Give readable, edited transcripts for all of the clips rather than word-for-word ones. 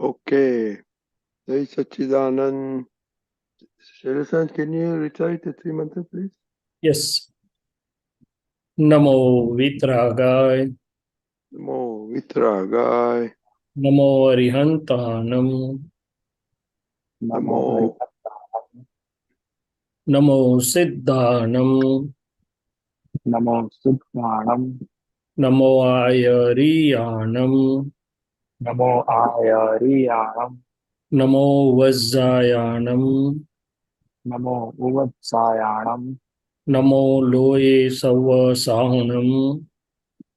Okay. Jai Sachidanand. Shaileshanandji, can you recite the three mantras, please? Yes. Namo Vitragay, Namo Vitragai. Namo Arihantanam, Namo Namo Siddhanam, Namo Siddhanam, Namo Ayariyanam, Namo Ayariyanam, Namo Vajjayanam, Namo Uvatsayanam, Namo Loye Savasahunam,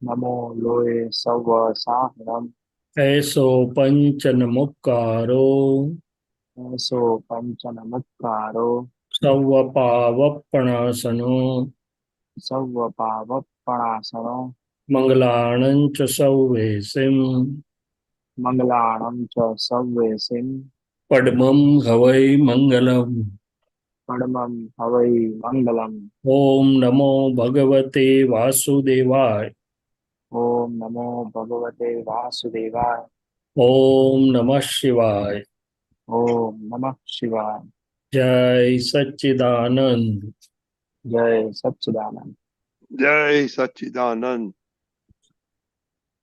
Namo Loe Savasahanam, Aiso Panchanamukaro, Eso Panchanamukkaro, Savapavapanasano, Savapavapanasano, Mangalanancha Sauvesim, Mangalanam cha Savvesim, Padmam Havai Mangalam. Padmam Havai Mangalam, Om Namo Bhagavate Vasudevaya. Om Namo Bhagavate Vasudevaya, Om Namah Shivaya. Om Namah Shivaya, Jai Satchidanand. Jai Satchidanand. Jai Sachidanand.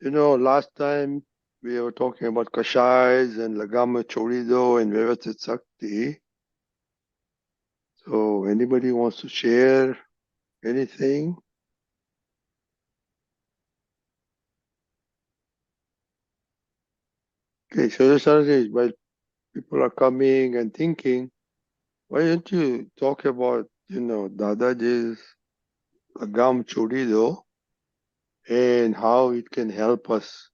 You know, last time we were talking about Kashays and Lagam Chodi Diyo and Vyavasthit Shakti. So, anybody wants to share anything? Okay, Shaileshanandji, while people are coming and thinking, why don't you talk about, Dadaji's Lagam Chodi Diyo and how it can help us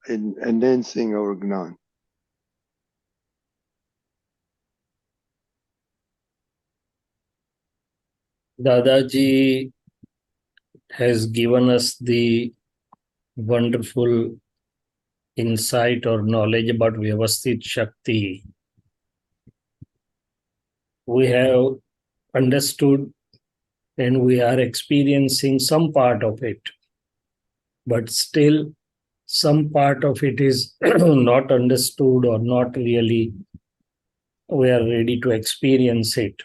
in enhancing our Gyan? Dadaji has given us the wonderful insight or knowledge about Vyavasthit Shakti. We have understood and we are experiencing some part of it, but still some part of it is not understood or not really we are ready to experience it.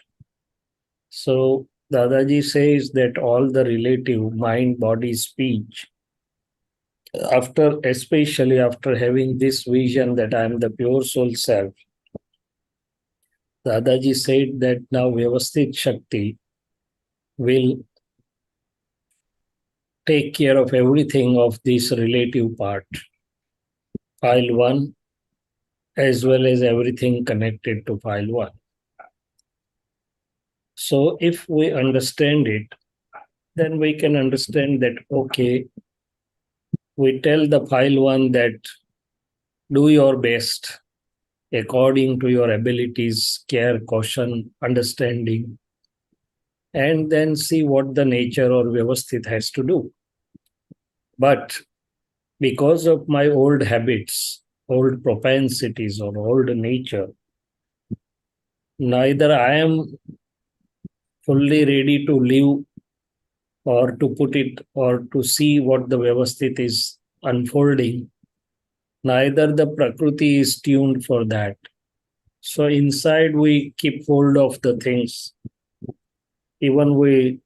So Dadaji says that all the relative mind, body, speech, especially after having this vision that I am the pure soul self, Dadaji said that now Vyavasthit Shakti will take care of everything of this relative part, file 1, as well as everything connected to file 1. So if we understand it, then we can understand that, okay, we tell the file 1 that do your best according to your abilities, care, caution, understanding, and then see what the nature or Vyavasthit has to do. But because of my old habits, old propensities, or old nature, neither I am fully ready to live or to put it or to see what the Vyavasthit is unfolding. Neither the Prakriti is tuned for that. So inside we keep hold of the things. Even we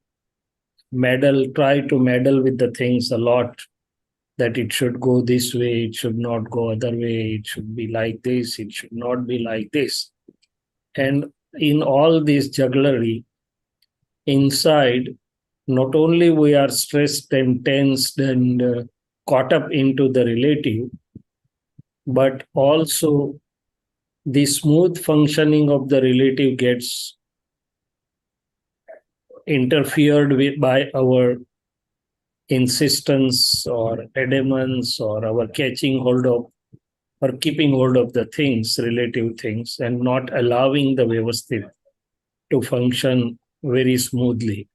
try to meddle with the things a lot, that it should go this way, it should not go other way, it should be like this, it should not be like this. And in all this jugglery, inside, not only we are stressed and tensed and caught up into the relative, but also the smooth functioning of the relative gets interfered with by our insistence or adamance or our catching hold of or keeping hold of the things, relative things, and not allowing the Vyavasthit to function very smoothly.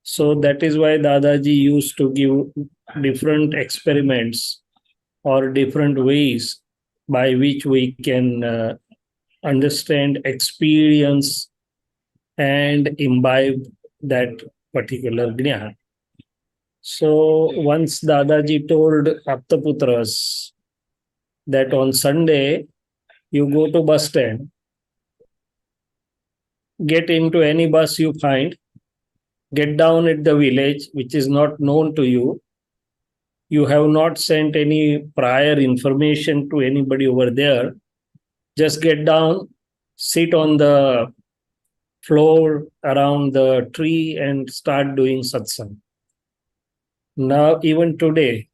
So that is why Dadaji used to give different experiments or different ways by which we can understand, experience, and imbibe that particular Gyan. So once Dadaji told Aptaputras that on Sunday, you go to bus stand, get into any bus you find, get down at the village, which is not known to you. You have not sent any prior information to anybody over there. Just get down, sit on the floor around the tree and start doing satsang. Now, even today,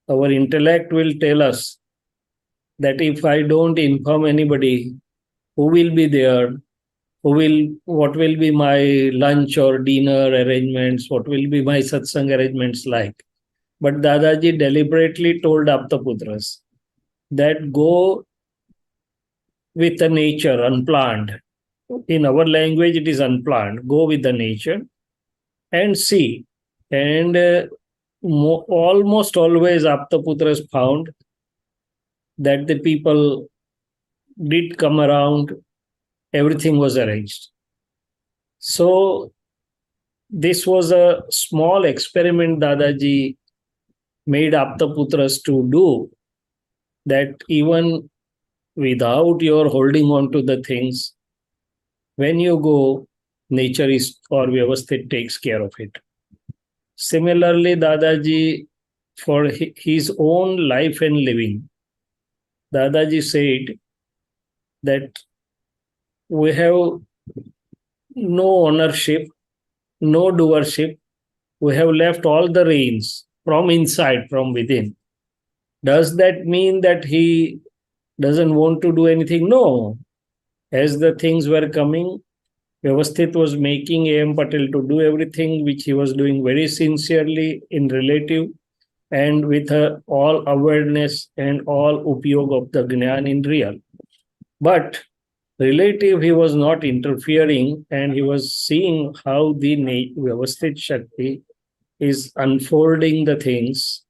our intellect will tell us that if I don't inform anybody, who will be there, what will be my lunch or dinner arrangements, what will be my satsang arrangements like. But Dadaji deliberately told Aptaputras that go with the nature, unplanned. In our language, it is unplanned. Go with the nature and see. And almost always Aptaputras found that the people did come around, everything was arranged. So this was a small experiment Dadaji made Aptaputras to do, that even without your holding on to the things, when you go, nature is or Vyavasthit takes care of it. Similarly, Dadaji, for his own life and living, Dadaji said that we have no ownership, no doership. We have left all the reins from inside, from within. Does that mean that he doesn't want to do anything? No. As the things were coming, Vyavasthit was making A.M. Patel to do everything which he was doing very sincerely in relative and with all awareness and all upyog of the Gyan in real. But relative, he was not interfering, and he was seeing how the Vyavasthit Shakti is unfolding the things.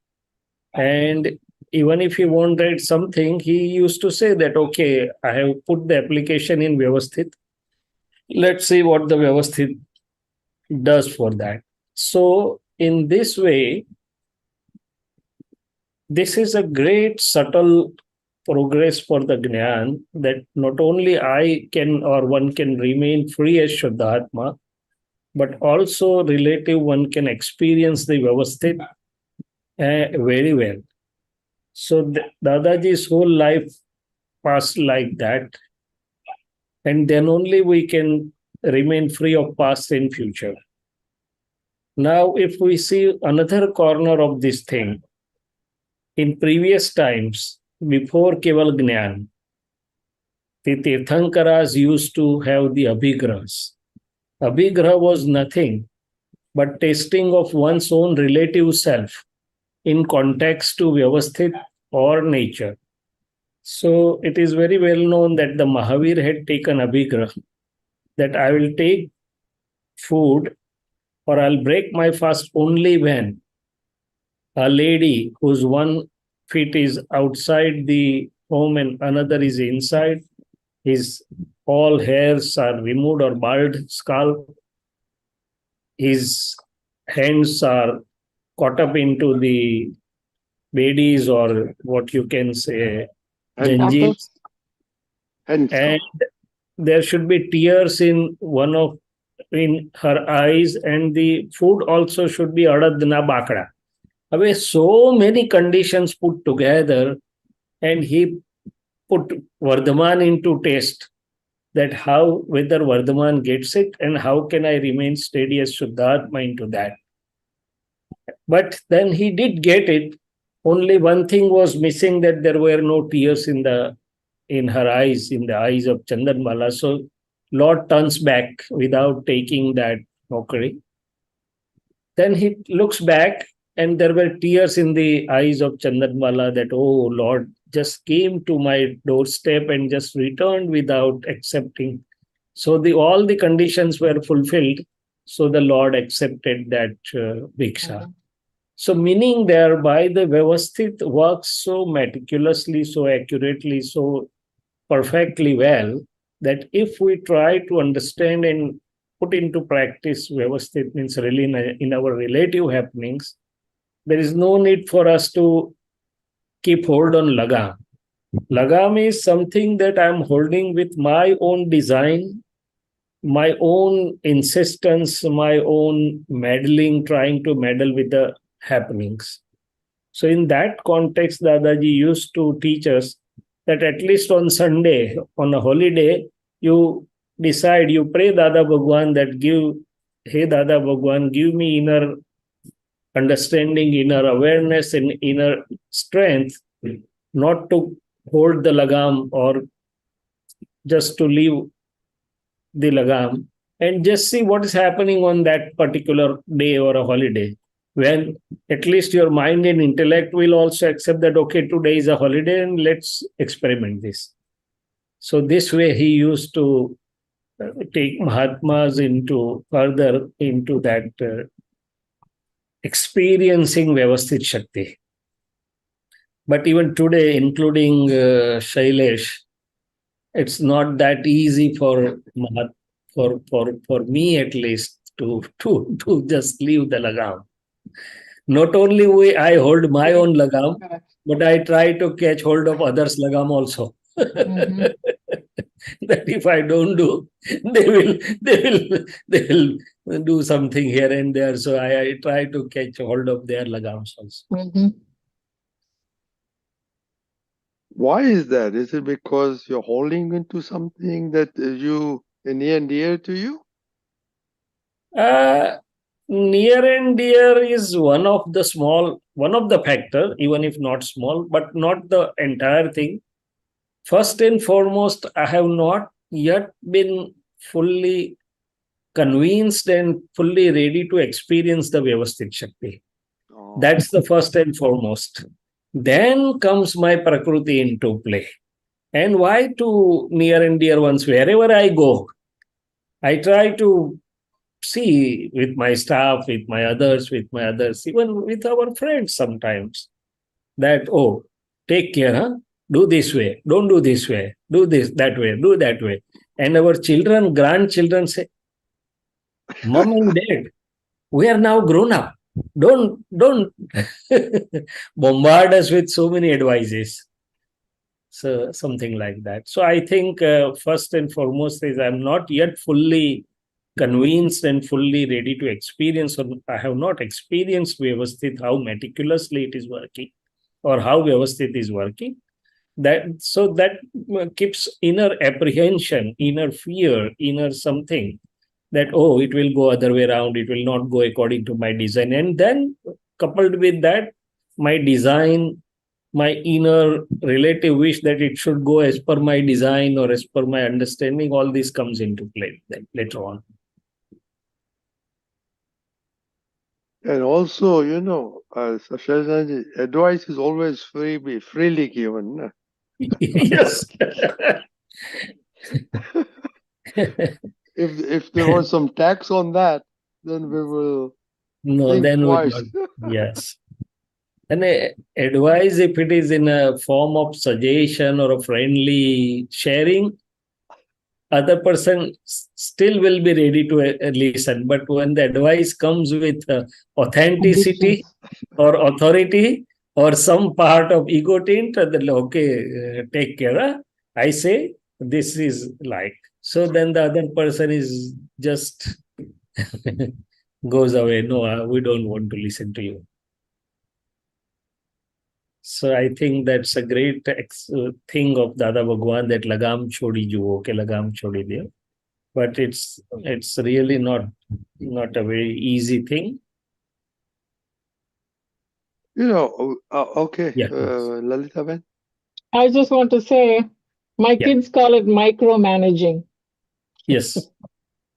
And even if he wanted something, he used to say that, okay, I have put the application in Vyavasthit. Let's see what the Vyavasthit does for that. So in this way, this is a great subtle progress for the Gyan, that not only I can or one can remain free as Shuddhatma, but also relative one can experience the Vyavasthit very well. So Dadaji's whole life passed like that, and then only we can remain free of past and future. Now, if we see another corner of this thing, in previous times, before Keval Gyan, the Tirthankaras used to have the Abhigrahas. Abhigraha was nothing but tasting of one's own relative self in context to Vyavasthit or nature. So it is very well known that the Mahavir had taken Abhigraha, that I will take food or I'll break my fast only when a lady whose one feet is outside the home and another is inside, his all hairs are removed or bald scalp, his hands are caught up into the bedis or what you can say, janjeers, and there should be tears in her eyes, and the food also should be adadna bakda. So many conditions put together, and he put Vardhaman into test, that whether Vardhaman gets it and how can I remain steady as Shuddhatma into that. But then he did get it. Only one thing was missing, that there were no tears in her eyes, in the eyes of Chandanmala. So Lord turns back without taking that mockery. Then he looks back, and there were tears in the eyes of Chandanmala, that, oh Lord, just came to my doorstep and just returned without accepting. So all the conditions were fulfilled. So the Lord accepted that Bhiksha. So meaning thereby the Vyavasthit works so meticulously, so accurately, so perfectly well, that if we try to understand and put into practice Vyavasthit, means really in our relative happenings, there is no need for us to keep hold on Lagam. Lagam is something that I'm holding with my own design, my own insistence, my own meddling, trying to meddle with the happenings. So in that context, Dadaji used to teach us that at least on Sunday, on a holiday, you decide, you pray Dada Bhagwan that hey Dada Bhagwan, give me inner understanding, inner awareness, and inner strength, not to hold the lagam or just to leave the lagam, and just see what is happening on that particular day or a holiday. When at least your mind and intellect will also accept that, okay, today is a holiday and let's experiment this. So this way he used to take Mahatmas into further into that experiencing Vyavasthit Shakti. But even today, including Shailesh, it's not that easy for me at least to just leave the lagam. Not only I hold my own lagam, but I try to catch hold of others' lagam also. Mhm. That if I don't do, they will do something here and there. So I try to catch hold of their lagams also. Mhm. Why is that? Is it because you're holding into something that is near and dear to you? Near and dear is one of the factor, even if not small, but not the entire thing. First and foremost, I have not yet been fully convinced and fully ready to experience the Vyavasthit Shakti. Oh. That's the first and foremost. Then comes my Prakriti into play. And why to near and dear ones? Wherever I go, I try to see with my staff, with my others, even with our friends sometimes, that, oh, take care, huh? Do this way, don't do this way, do this, that way, do that way. And our children, grandchildren say, Mom and Dad, we are now grown up. Don't bombard us with so many advices. So something like that. So I think first and foremost is I'm not yet fully convinced and fully ready to experience, or I have not experienced Vyavasthit, how meticulously it is working or how Vyavasthit is working. That keeps inner apprehension, inner fear, inner something that, oh, it will go other way around, it will not go according to my design. And then coupled with that, my design, my inner relative wish that it should go as per my design or as per my understanding, all this comes into play then later on. And also, Shaileshanandji, advice is always freely given. Na? Yes. If there was some tax on that, then we will No, think then we twice. not. Yes. And advice, if it is in a form of suggestion or a friendly sharing, other person still will be ready to listen. But when the advice comes with authenticity Conditions. or authority or some part of ego tint, then okay, take care. Huh? I say this is like. So then the other person is just goes away. No, we don't want to listen to you. So I think that's a great thing of Dada Bhagwan, that Lagam Chodi Diyo, okay, Lagam Chodi Diyo. But it's really not a very easy thing. Okay, Yeah. Lalita Ben. I just want to say, my Yeah. kids call it micromanaging. Yes.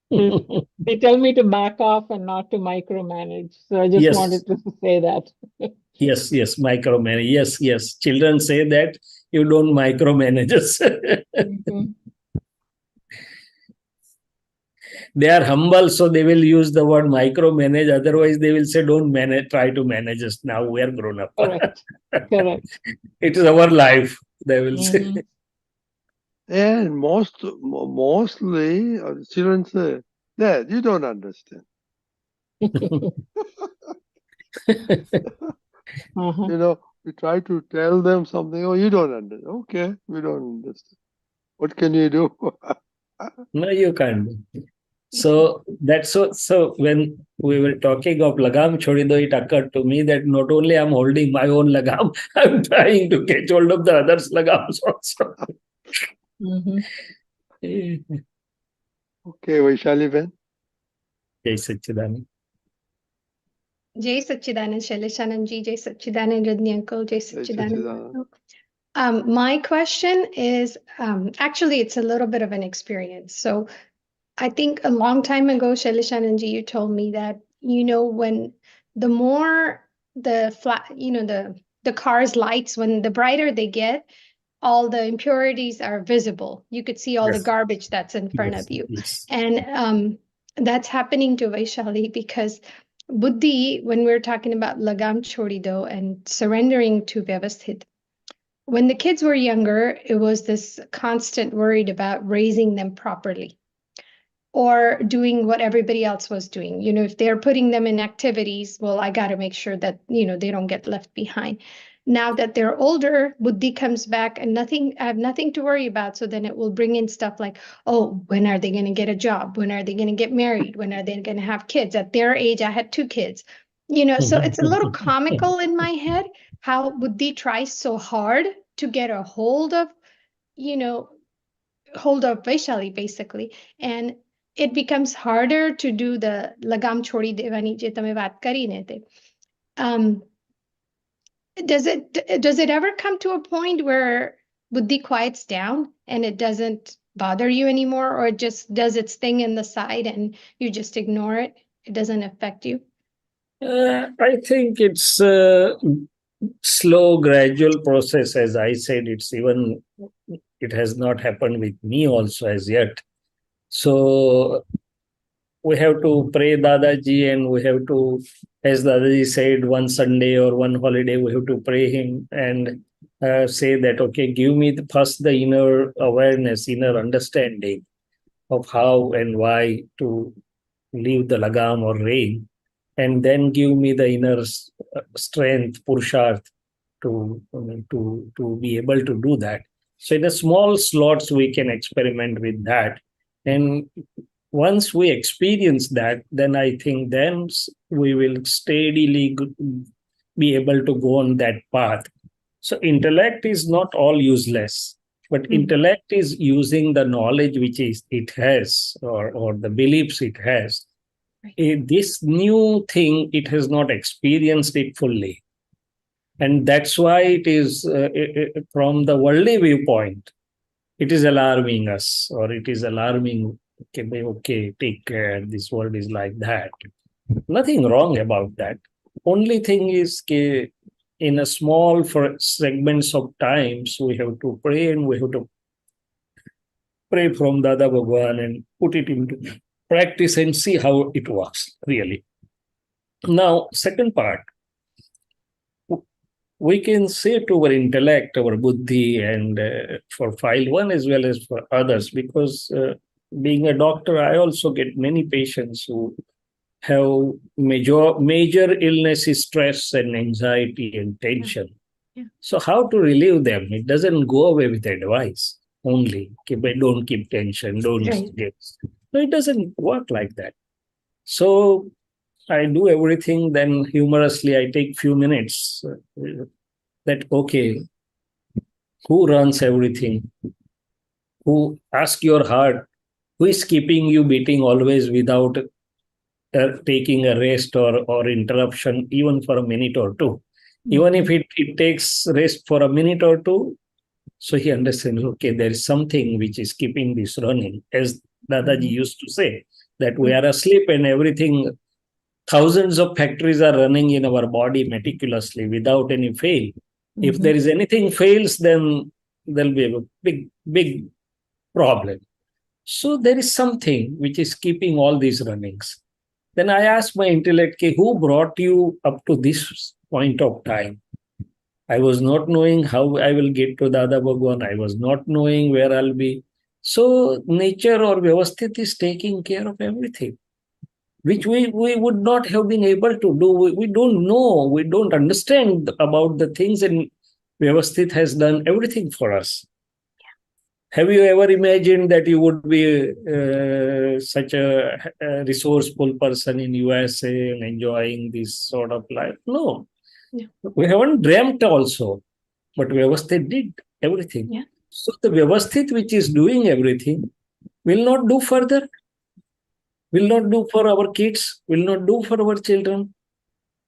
They tell me to back off and not to micromanage. So I just Yes. wanted to say that. Yes. Micromanage. Yes. Children say that you don't micromanage us. Mhm. They are humble, so they will use the word micromanage. Otherwise, they will say, don't try to manage us. now we are grown up. Correct. Correct. It is our life, they will say. Mhm. And mostly the children say, Dad, you don't understand. Uh-huh. You know, We try to tell them something. Oh, you don't understand. Okay, we don't understand. What can you do? No, you can't. So that's so when we were talking of Lagam Chodi Diyo, it occurred to me that not only I'm holding my own Lagam, I'm trying to catch hold of the others' Lagams also. Mhm. Okay, Vaishali Ben. Jai Satchidanand. Jai Satchidanand, Shaileshanandji, Jai Satchidanand, Rajni uncle, Jai Jai Satchidanand. Satchidanand. My question is, actually, it's a little bit of an experience. So I think a long time ago, Shaileshanandji, you told me that, when the more the flat, the car's lights, when the brighter they get, all the impurities are visible. You could see all the Yes. garbage that's in front Yes. of you. Yes. And that's happening to Vaishali because Buddhi, when we're talking about Lagam Chodi Diyo and surrendering to Vyavasthit, when the kids were younger, it was this constant worried about raising them properly or doing what everybody else was doing. If they're putting them in activities, well, I got to make sure that, they don't get left behind. Now that they're older, Buddhi comes back and I have nothing to worry about. So then it will bring in stuff like, oh, when are they going to get a job? When are they going to get married? When are they going to have kids? At their age, I had 2 kids. So it's a little comical in my head how Buddhi tries so hard to get a hold of, Vaishali basically. And it becomes harder to do the Lagam Chodi Devani je tame baat kari ne te. Does it ever come to a point where Buddhi quiets down and it doesn't bother you anymore, or it just does its thing in the side and you just ignore it? It doesn't affect you? I think it's a slow, gradual process. As I said, it has not happened with me also as yet. So we have to pray Dadaji, and we have to, as Dadaji said, one Sunday or one holiday, we have to pray him and say that, okay, give me first the inner awareness, inner understanding of how and why to leave the lagam or rein, and then give me the inner strength, purusharth, to be able to do that. So in the small slots, we can experiment with that. And once we experience that, then I think then we will steadily be able to go on that path. So intellect is not all useless, but intellect is using the knowledge which it has, or the beliefs it has. This new thing, it has not experienced it fully. And that's why it is, from the worldly viewpoint, it is alarming us, or it is alarming, okay, take care, this world is like that. Nothing wrong about that. Only thing is, in a small segments of times, we have to pray, and we have to pray from Dada Bhagwan and put it into practice and see how it works, really. Now, second part, we can say to our intellect, our buddhi, and for file one as well as for others, because being a doctor, I also get many patients who have major illness, stress and anxiety and tension. Yeah. So how to relieve them? It doesn't go away with advice only. Don't keep tension, don't get. No, it doesn't work like that. So I do everything, then humorously I take few minutes that, okay, who runs everything? Who, ask your heart, who is keeping you beating always without taking a rest or interruption, even for a minute or two? Even if it takes rest for a minute or two, so he understands, okay, there is something which is keeping this running. As Dadaji used to say, that we are asleep and everything, thousands of factories are running in our body meticulously without any fail. If there is anything fails, then there'll be a big problem. So there is something which is keeping all these runnings. Then I asked my intellect, who brought you up to this point of time? I was not knowing how I will get to Dada Bhagwan. I was not knowing where I'll be. So nature or Vyavasthit is taking care of everything. which we would not have been able to do. We don't know, we don't understand about the things, and Vyavasthit has done everything for us. Have you ever imagined that you would be such a resourceful person in USA and enjoying this sort of life? No. Yeah. We haven't dreamt also, but Vyavasthit did everything. Yeah. So the Vyavasthit which is doing everything will not do further, will not do for our kids, will not do for our children.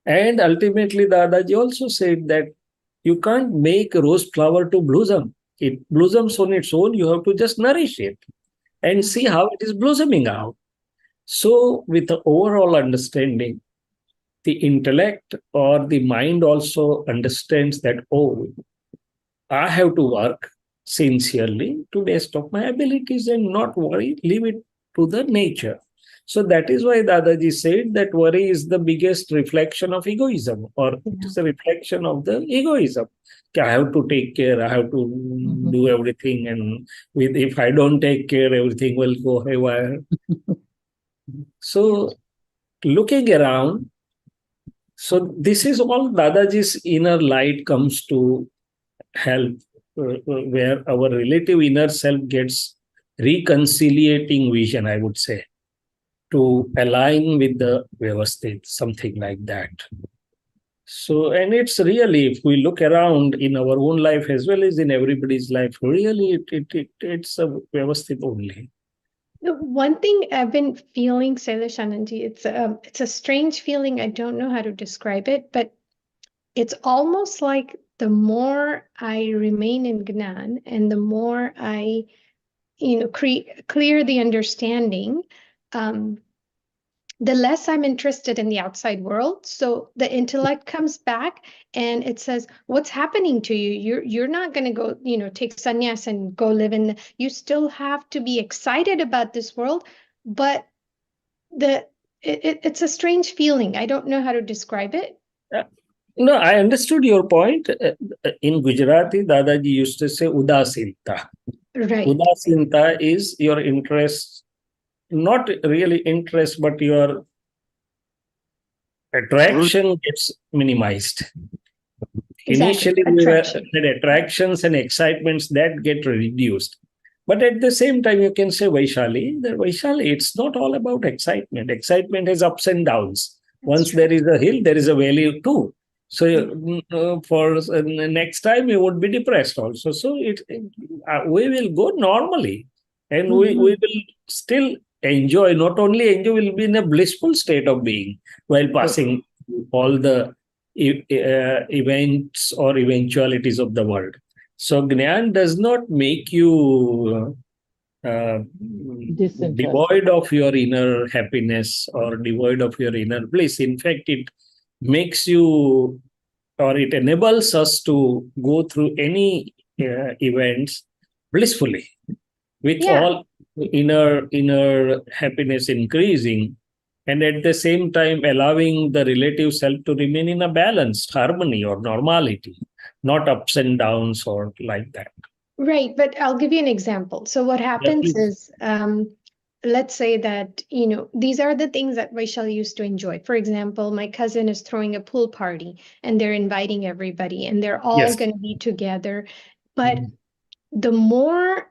And ultimately, Dadaji also said that you can't make a rose flower to blossom. It blossoms on its own. You have to just nourish it and see how it is blossoming out. So, with the overall understanding, the intellect or the mind also understands that, oh, I have to work sincerely to best of my abilities and not worry, leave it to the nature. So that is why Dadaji said that worry is the biggest reflection of egoism, or it is a reflection of the egoism. I have to take care, I have to do everything, and if I don't take care, everything will go haywire. So looking around, so this is all Dadaji's inner light comes to help, where our relative inner self gets reconciliating vision, I would say, to align with the Vyavasthit, something like that. So, and it's really, if we look around in our own life as well as in everybody's life, really it's a Vyavasthit only. The one thing I've been feeling, Shaileshanandji, it's a strange feeling. I don't know how to describe it, but it's almost like the more I remain in Gyan and the more I, clear the understanding, the less I'm interested in the outside world. So the intellect comes back and it says, what's happening to you? You're not going to go, take sannyas and go live in you still have to be excited about this world. But it's a strange feeling. I don't know how to describe it. No, I understood your point. In Gujarati, Dadaji used to say udasinta. Right. Udasinta is your interest, not really interest, but your attraction gets minimized. Exactly. Initially, we had attractions and excitements that get reduced. But at the same time, you can say, Vaishali, it's not all about excitement. Excitement has ups and downs. Once there is a hill, there is a valley too. So for next time, you would be depressed also. So we will go normally, and we will still enjoy. Not only enjoy, we'll be in a blissful state of being while passing all the events or eventualities of the world. So Gyan does not make you devoid of your inner happiness or devoid of your inner bliss. In fact, it makes you, or it enables us to go through any events blissfully, with all inner happiness increasing, and at the same time allowing the relative self to remain in a balanced harmony or normality, not ups and downs or like that. Right, but I'll give you an example. So what happens is, let's say that, these are the things that Vaishali used to enjoy. For example, my cousin is throwing a pool party and they're inviting everybody and they're all going to be together. But the more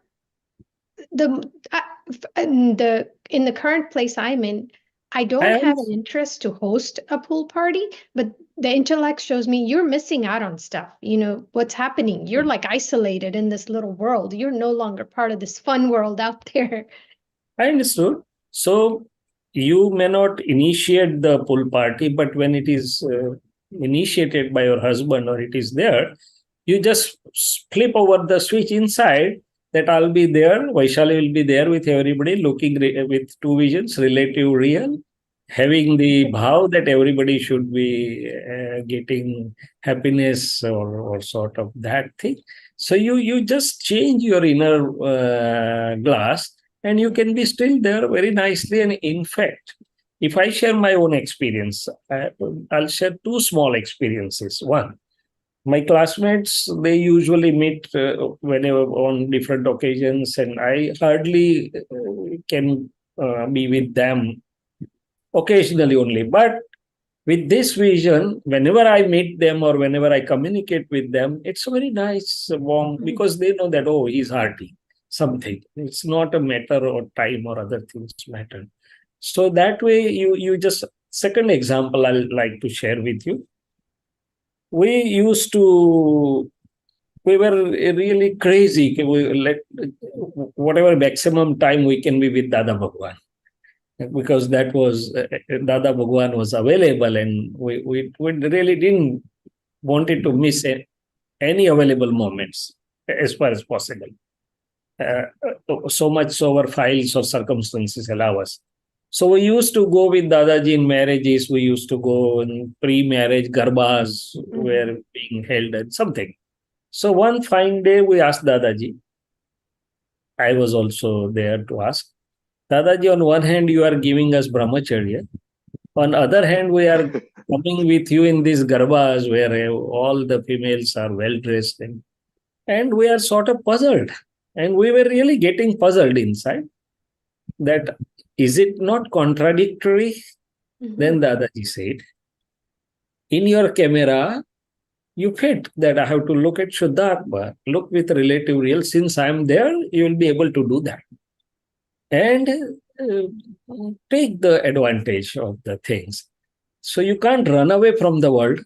in the current place I'm in, I don't have an interest to host a pool party, but the intellect shows me you're missing out on stuff. What's happening? You're like isolated in this little world. You're no longer part of this fun world out there. I understood. So you may not initiate the pool party, but when it is initiated by your husband or it is there, you just flip over the switch inside that I'll be there. Vaishali will be there with everybody, looking with two visions, relative, real, having the bhav that everybody should be getting happiness or sort of that thing. So you just change your inner glass and you can be still there very nicely. And in fact, if I share my own experience, I'll share two small experiences. One, my classmates, they usually meet whenever on different occasions, and I hardly can be with them occasionally only. But with this vision, whenever I meet them or whenever I communicate with them, it's a very nice, warm, because they know that, oh, he's hearty, something. It's not a matter of time or other things matter. So that way, you just, second example I'll like to share with you. We used to, we were really crazy. We let whatever maximum time we can be with Dada Bhagwan, because that was Dada Bhagwan was available, and we really didn't wanted to miss any available moments as far as possible. So much so our files or circumstances allow us. So we used to go with Dadaji in marriages. We used to go in pre-marriage garbas were being held and something. So one fine day we asked Dadaji. I was also there to ask Dadaji. On one hand, you are giving us brahmacharya. On other hand, we are coming with you in these garbas where all the females are well dressed, and we are sort of puzzled. And we were really getting puzzled inside that is it not contradictory? Then Dadaji said, in your camera, you fit that I have to look at Shuddhatma, look with relative real. Since I'm there, you will be able to do that. And take the advantage of the things. So you can't run away from the world,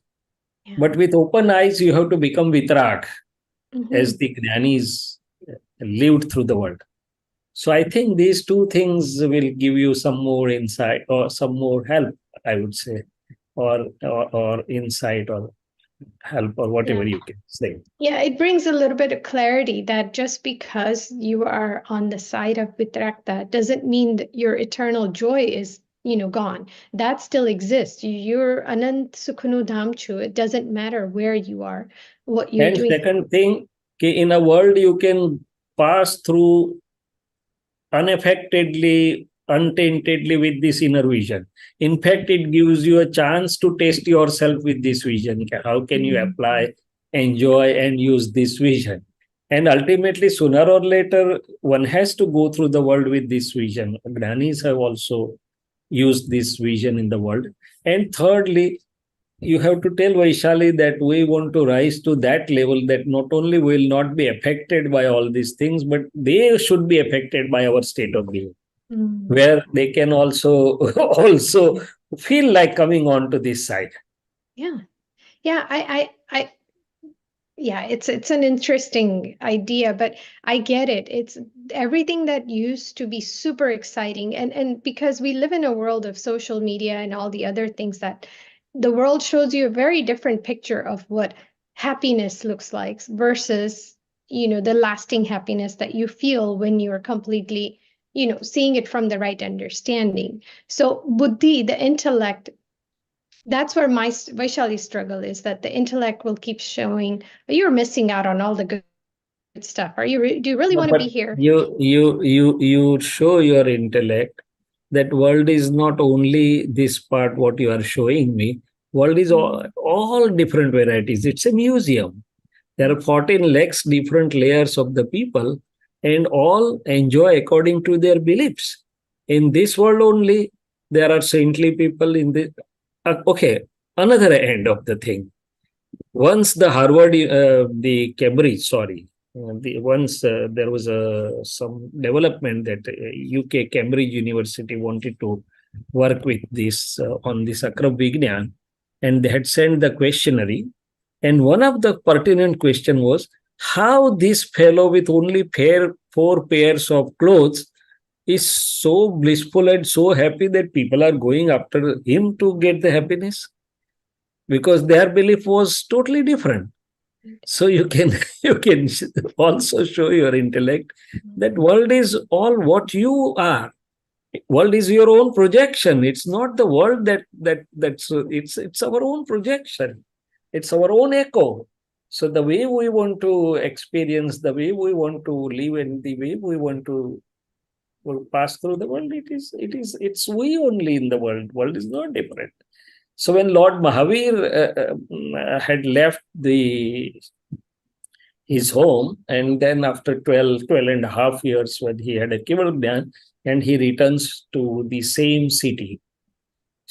but with open eyes, you have to become Vitrak, as the Jnanis lived through the world. So I think these two things will give you some more insight or some more help, I would say, or insight or help or whatever you can say. Yeah, it brings a little bit of clarity that just because you are on the side of Vitrakta doesn't mean that your eternal joy is, gone. That still exists. You're Anant Sukhanu Dhamchu. It doesn't matter where you are, what you're And doing. second thing, in a world you can pass through unaffectedly, untaintedly with this inner vision. In fact, it gives you a chance to test yourself with this vision. How can you apply, enjoy, and use this vision? And ultimately, sooner or later, one has to go through the world with this vision. Gnanis have also used this vision in the world. And thirdly, you have to tell Vaishali that we want to rise to that level that not only will not be affected by all these things, but they should be affected by our state of being, where they can also also feel like coming on to this side. Yeah. Yeah, it's an interesting idea, but I get it. It's everything that used to be super exciting, and because we live in a world of social media and all the other things, that the world shows you a very different picture of what happiness looks like versus, the lasting happiness that you feel when you're completely, seeing it from the right understanding. So buddhi, the intellect, that's where my Vaishali struggle is, that the intellect will keep showing you're missing out on all the good stuff. Do you really want to be here? You show your intellect that world is not only this part what you are showing me. World is all different varieties. It's a museum. There are 14 lakhs different layers of the people, and all enjoy according to their beliefs. In this world only, there are saintly people in the. Okay, another end of the thing. Once the Harvard, the Cambridge, sorry, once there was some development that UK Cambridge University wanted to work with this on this Akrab Vignan, and they had sent the questionnaire. And one of the pertinent question was how this fellow with only four pairs of clothes is so blissful and so happy that people are going after him to get the happiness, because their belief was totally different. So you can you can also show your intellect that world is all what you are. World is your own projection. It's not the world that's it's our own projection. It's our own echo. So the way we want to experience, the way we want to live, and the way we want to pass through the world, it's we only in the world. World is not different. So when Lord Mahavir had left his home, and then after 12 and a half years, when he had a Kival Gyan, and he returns to the same city,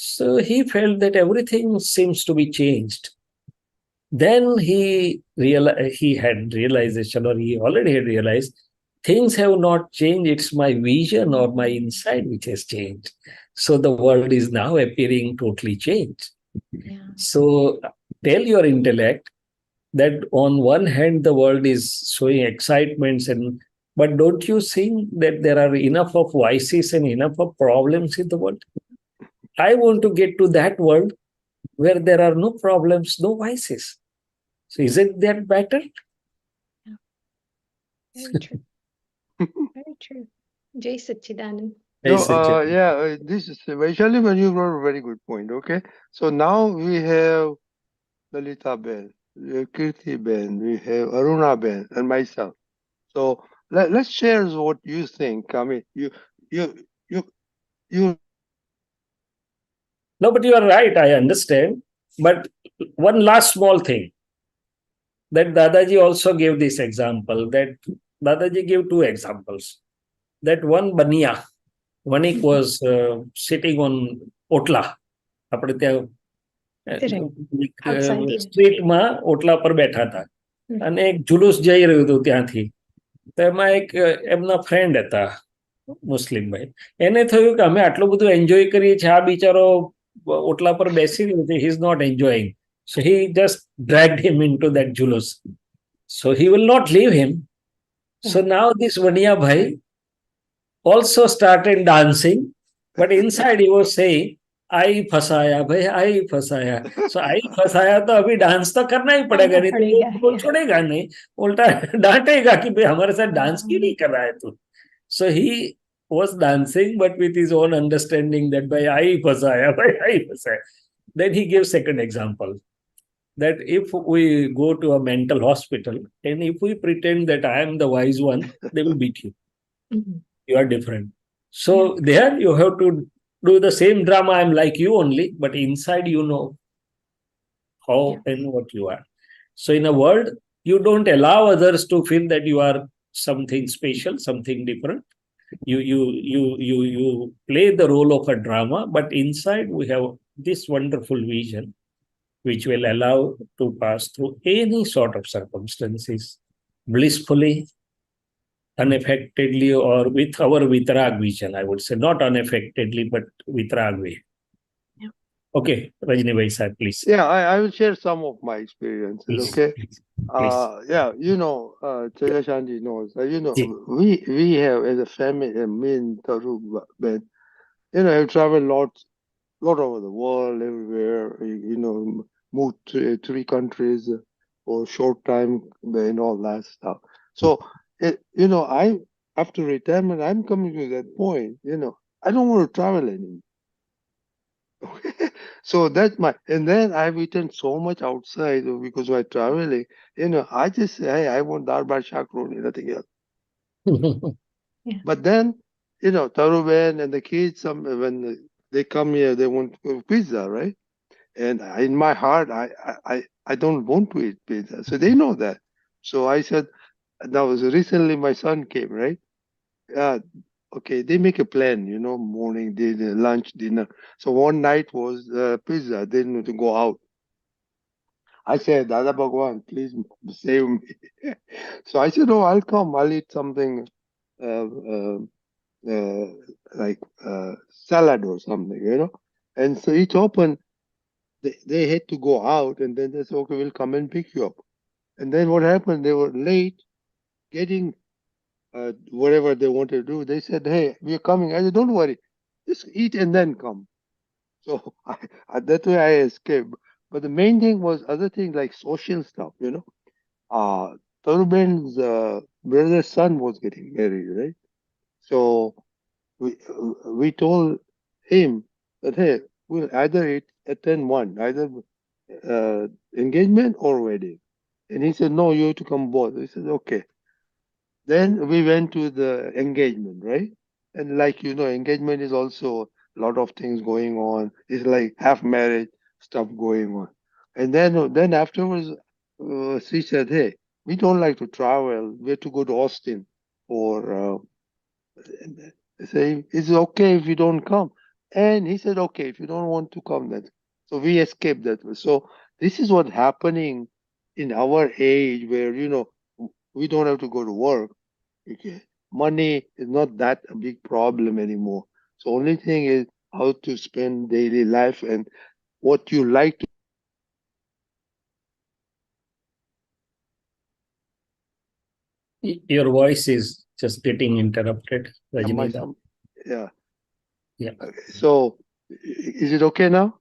So he felt that everything seems to be changed. Then he had realization, or he already had realized, things have not changed. It's my vision or my insight which has changed. So the world is now appearing totally changed. Yeah. So tell your intellect that on one hand the world is showing excitements, but don't you think that there are enough of vices and enough of problems in the world? I want to get to that world where there are no problems, no vices. So isn't that better? Very true. Very true. Jai Satchidanand. Hey, No, Sachin. this is Vaishali, when you brought a very good point. Okay, so now we have Lalita Ben, we have Kirti Ben, we have Aruna Ben, and myself. So let's share what you think. I mean, you, you. No, but you are right. I understand. But one last small thing that Dadaji also gave this example. That Dadaji gave two examples. That one Bania, Vanik was sitting on Otla. આપણે ત્યાં Outside the. સ્ટ્રીટમાં ઓટલા પર બેઠા હતા અને એક જુલુસ જઈ રહ્યું હતું ત્યાંથી. તો એમાં એક એમના ફ્રેન્ડ હતા મુસ્લિમ ભાઈ. એને થયું કે અમે આટલું બધું એન્જોય કરીએ છીએ, આ બિચારો ઓટલા પર બેસી રહ્યો છે, he is not enjoying. So he just dragged him into that julus. So he will not leave him. So now this Vania bhai also started dancing, but inside he was saying, आई फसाया भाई, आई फसाया. So आई फसाया तो अभी dance तो करना ही पड़ेगा, नहीं तो वो छोड़ेगा नहीं, उल्टा डांटेगा कि भाई हमारे साथ डांस क्यों नहीं कर रहा है तू. So he was dancing, but with his own understanding that भाई आई फसाया, भाई आई फसाया. Then he gives second example that if we go to a mental hospital and if we pretend that I am the wise one, they will beat you. You are different. So there you have to do the same drama. I'm like you only, but inside you know how and what you are. So in a world, you don't allow others to feel that you are something special, something different. You play the role of a drama, but inside we have this wonderful vision which will allow to pass through any sort of circumstances blissfully, unaffectedly, or with our vitrag vision, I would say, not unaffectedly, but vitrag way. Yeah. Okay, Rajni Bhai sir, please. Yeah, I will share some of my experiences. Please, Okay. please. Yeah, Shaileshanandji knows. We have as a family, me and Taru Ben, have traveled lot over the world, everywhere. Moved to 3 countries for a short time and all that stuff. So, after retirement, I'm coming to that point. I don't want to travel anymore. So that's and then I've eaten so much outside because while traveling, I just say, hey, I want dal bhat shak roti, nothing else. But then, Taruben and the kids, when they come here, they want pizza, right? And in my heart, I don't want to eat pizza. So they know that. So I said, now recently my son came, right? Okay, they make a plan, morning, dinner, lunch, dinner. So one night was pizza, then to go out. I said, Dada Bhagwan, please save me. So I said, oh, I'll come, I'll eat something like salad or something, And so it opened, they had to go out, and then they said, okay, we'll come and pick you up. And then what happened, they were late getting whatever they wanted to do. They said, hey, we're coming. I said, don't worry, just eat and then come. So that way I escaped. But the main thing was other things like social stuff, Taruben's brother's son was getting married, right? So we told him that, hey, we'll either attend one, either engagement or wedding. And he said, no, you have to come both. I said, okay. Then we went to the engagement, right? And like, engagement is also a lot of things going on. It's like half marriage stuff going on. And then afterwards, she said, hey, we don't like to travel. We have to go to Austin for, say, it's okay if you don't come. And he said, okay, if you don't want to come, then. So we escaped that way. So this is what's happening in our age where, we don't have to go to work. Okay. Money is not that a big problem anymore. So only thing is how to spend daily life and what you like to Your voice is just getting interrupted, Rajnida. Yeah. Yeah. So is it okay now?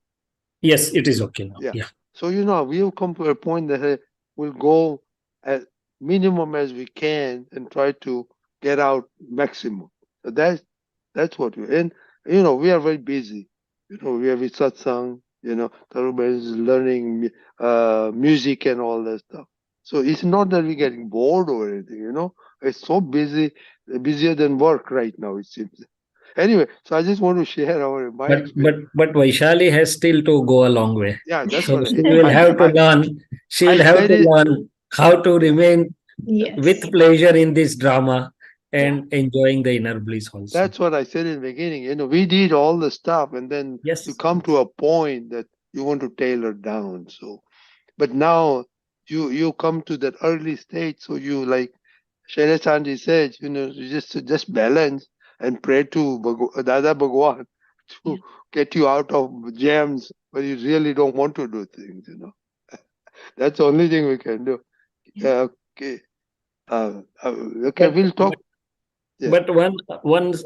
Yes, it is okay now. Yeah. Yeah. So, we'll come to a point that we'll go as minimum as we can and try to get out maximum. So that's what and we are very busy. We are with Satsang, Taruba is learning music and all that stuff. So it's not that we're getting bored or anything, it's so busy, busier than work right now, it seems. Anyway, so I just want to share my experience. But Vaishali has still to go a long way. Yeah, that's So what she will have to learn. She will have to learn how to remain with pleasure in this drama and enjoying the inner bliss also. That's what I said in the beginning. We did all the stuff, and then you come to a point that you want to tailor down. So, but now you come to that early stage, so you like Shaileshanandji said, you just balance and pray to Dada Bhagwan to get you out of jams where you really don't want to do things. That's the only thing we can do. Okay. Okay, we'll talk. But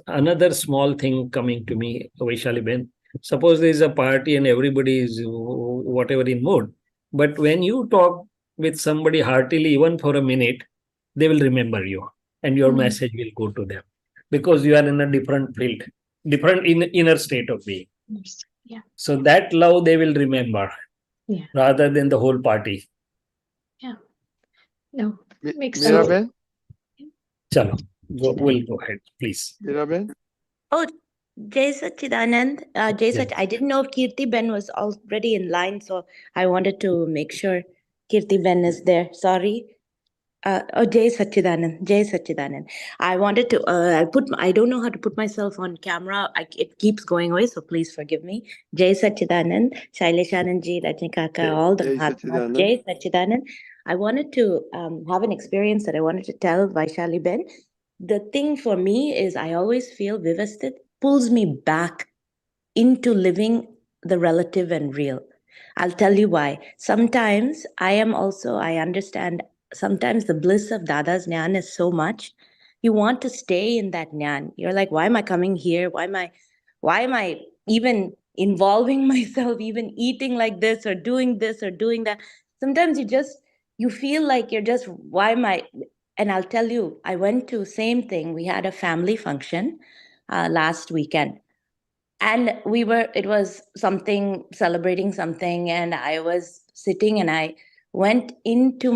another small thing coming to me, Vaishali Ben. Suppose there is a party and everybody is whatever in mood, but when you talk with somebody heartily, even for a minute, they will remember you, and your message will go to them because you are in a different field, different inner state of being. Yeah. So that love they will remember, rather than the whole party. Yeah. No, makes sense. Miraben? Chalo, we'll go ahead, please. Miraben? Oh, Jai Sachidanand. I didn't know if Kirti Ben was already in line, so I wanted to make sure Kirti Ben is there. Sorry. Jai Sachidanand. I wanted to. I don't know how to put myself on camera. It keeps going away, so please forgive me. Jai Sachidanand, Shaileshanandji, Rajnikaka, all the Mahatmas. Jai Sachidanand. I wanted to have an experience that I wanted to tell Vaishali Ben. The thing for me is I always feel Vyavasthit pulls me back into living the relative and real. I'll tell you why. Sometimes I understand, sometimes the bliss of Dada's Nyan is so much. You want to stay in that Nyan. You're like, why am I coming here? Why am I even involving myself, even eating like this or doing that? Sometimes you feel like you're just, why am I? And I'll tell you, I went to same thing. We had a family function last weekend. And it was something, celebrating something. And I was sitting and I went into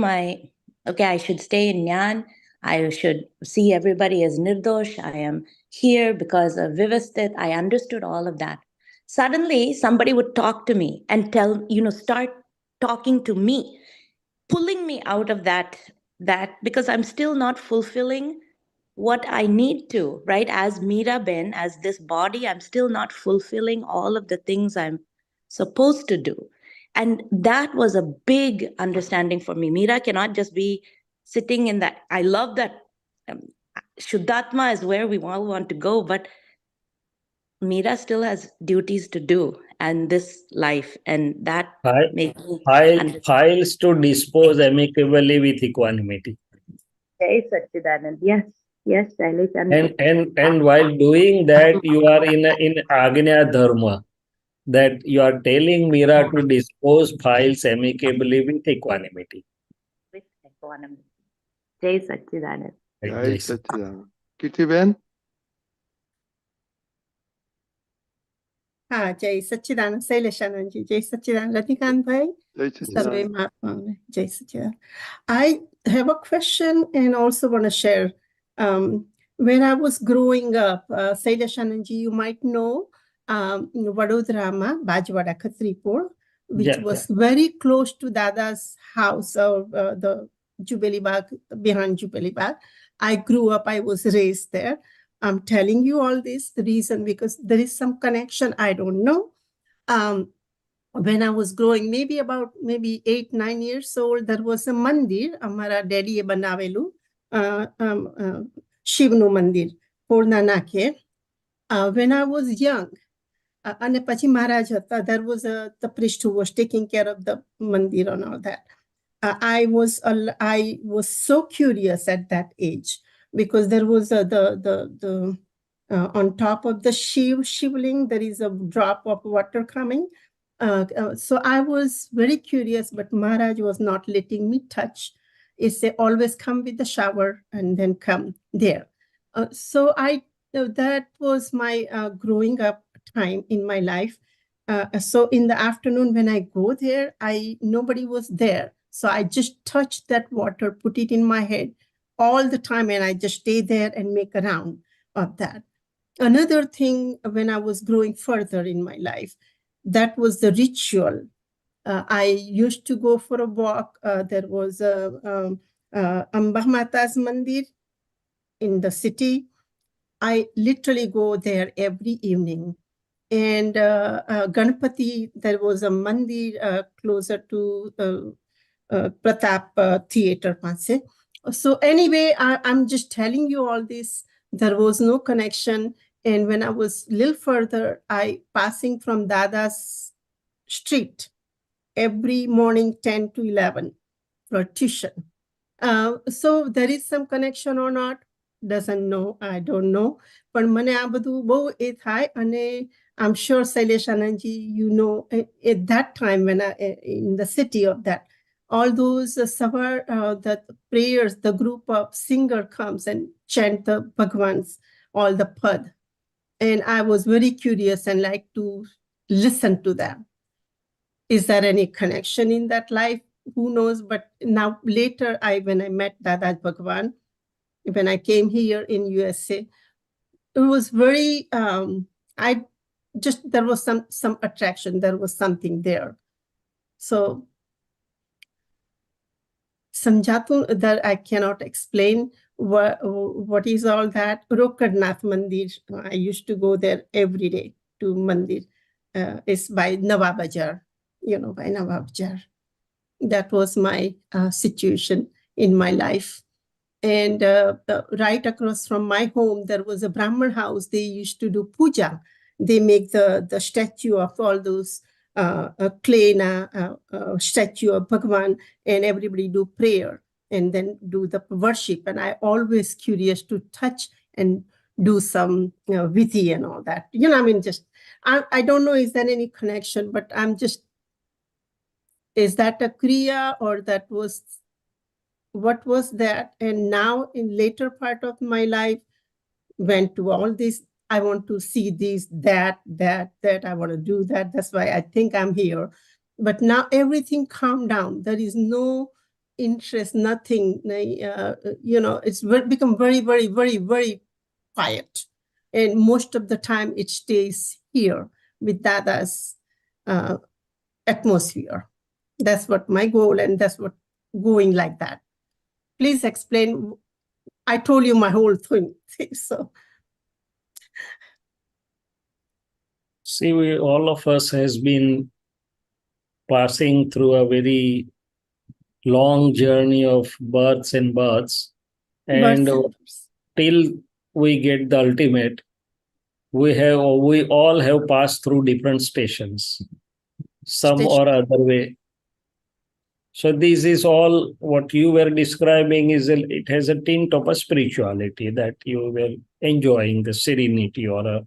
okay, I should stay in Nyan. I should see everybody as Nirdosh. I am here because of Vyavasthit. I understood all of that. Suddenly, somebody would talk to me and start talking to me, pulling me out of that because I'm still not fulfilling what I need to, right? As Meera Ben, as this body, I'm still not fulfilling all of the things I'm supposed to do. And that was a big understanding for me. Meera cannot just be sitting in that. I love that. Shuddhatma is where we all want to go, but Meera still has duties to do and this life, and that makes me files to dispose amicably with equanimity. Jai Sachidanand. Yes, and while doing that, you are in Agnya Dharma, that you are telling Meera to dispose files amicably with equanimity. With equanimity. Jai Sachidanand. Jai Sachidanand. Kirti Ben? Jai Sachidanand, Shaileshanandji, Jai Sachidanand, Rajnikant Bhai, Sarve Mahatma, Jai Sachidanand. I have a question and also want to share. When I was growing up, Shaileshanandji, you might know Vadodrama, Bajwada Khatripur, which was very close to Dada's house, or the Jubilee Bagh, behind Jubilee Bagh. I grew up, I was raised there. I'm telling you all this, the reason, because there is some connection, I don't know. When I was growing, maybe 8-9 years old, there was a mandir, amara daddy e banavelu, Shivnu mandir, Purna Nake. When I was young, અને પછી મહારાજ હતા, there was the priest who was taking care of the mandir and all that. I was so curious at that age, because there was on top of the shivling, there is a drop of water coming. So I was very curious, but Maharaj was not letting me touch. He said, always come with the shower and then come there. So that was my growing up time in my life. So in the afternoon when I go there, nobody was there. So I just touched that water, put it in my head all the time, and I just stay there and make a round of that. Another thing, when I was growing further in my life, that was the ritual. I used to go for a walk. There was Amba Mata's Mandir in the city. I literally go there every evening. And Ganpati, there was a mandir closer to Pratap Theatre. So anyway, I'm just telling you all this. There was no connection. And when I was a little further, I passing from Dada's street every morning 10 to 11 for tuition. So there is some connection or not? Doesn't know. I don't know. But મને આ બધું બહુ એ થાય. અને I'm sure Shaileshanandji, you know, at that time when in the city of that, all those the prayers, the group of singer comes and chant the Bhagwans, all the pad. And I was very curious and like to listen to them. Is there any connection in that life? Who knows? But now later, when I met Dada Bhagwan, when I came here in USA, it was very, there was some attraction. There was something there. So Samjatu, that I cannot explain what is all that. Rokadnath Mandir, I used to go there every day to Mandir. It's by Nawabajar, by Nawabajar. That was my situation in my life. And right across from my home, there was a Brahman house. They used to do puja. They make the statue of all those clay statue of Bhagwan, and everybody do prayer and then do the worship. And I always curious to touch and do some vidhi and all that. Just, I don't know, is there any connection, but I'm just, is that a kriya or that was, what was that? And now in later part of my life, went to all this, I want to see this, that, I want to do that. That's why I think I'm here. But now everything calmed down. There is no interest, nothing, it's become very, very, very, very quiet. And most of the time it stays here with Dada's atmosphere. That's what my goal, and that's what going like that. Please explain. I told you my whole thing. So, see, all of us has been passing through a very long journey of births and births, and till we get the ultimate, we all have passed through different stations, some or other way. So this is all what you were describing it has a tint of a spirituality, that you were enjoying the serenity or a